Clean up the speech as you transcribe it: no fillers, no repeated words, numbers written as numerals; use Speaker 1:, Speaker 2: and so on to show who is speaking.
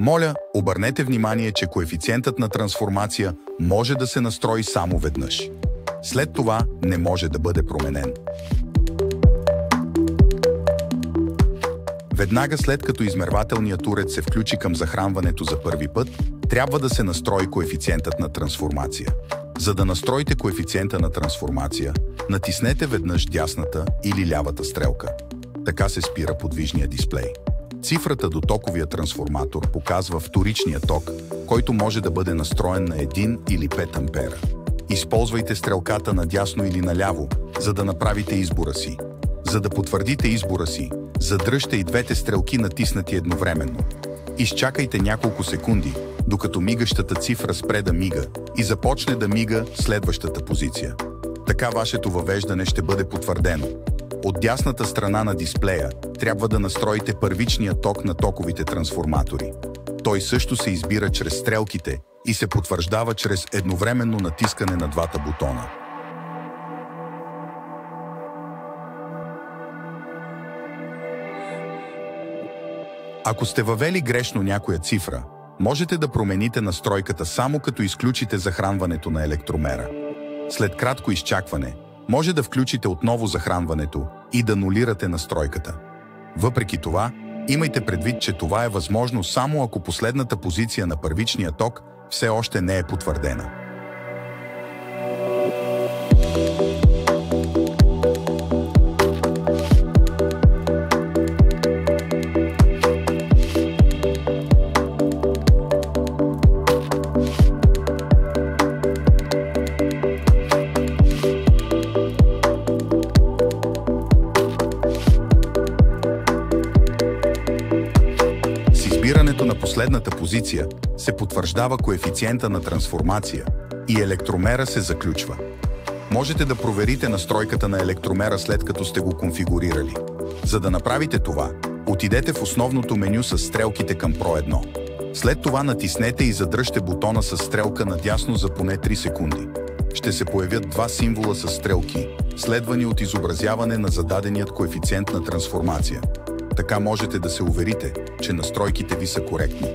Speaker 1: Моля, обърнете внимание, че коефициентът на трансформация може да се настрои само веднъж. След това не може да бъде променен. Веднага след като измервателният уред се включи към захранването за първи път, трябва да се настрои коефициентът на трансформация. За да настроите коефициента на трансформация, натиснете веднъж дясната или лявата стрелка. Така се спира подвижния дисплей. Цифрата до токовия трансформатор показва вторичния ток, който може да бъде настроен на 1 или 5 ампера. Използвайте стрелката надясно или наляво, за да направите избора си. За да потвърдите избора си, задръжте и двете стрелки натиснати едновременно. Изчакайте няколко секунди, докато мигащата цифра спре да мига и започне да мига следващата позиция. Така вашето въвеждане ще бъде потвърдено. От дясната страна на дисплея трябва да настроите първичния ток на токовите трансформатори. Той също се избира чрез стрелките и се потвърждава чрез едновременно натискане на двата бутона. Ако сте въвели грешно някоя цифра, можете да промените настройката само като изключите захранването на електромера. След кратко изчакване, може да включите отново захранването и да анулирате настройката. Въпреки това, имайте предвид, че това е възможно само ако последната позиция на първичния ток все още не е потвърдена. Избирането на последната позиция се потвърждава коефициента на трансформация и електромера се заключва. Можете да проверите настройката на електромера след като сте го конфигурирали. За да направите това, отидете в основното меню с стрелките към Pro 1. След това натиснете и задръжте бутона с стрелка надясно за поне 3 секунди. Ще се появят два символа с стрелки, следвани от изобразяване на зададеният коефициент на трансформация. Така можете да се уверите, че настройките ви са коректни.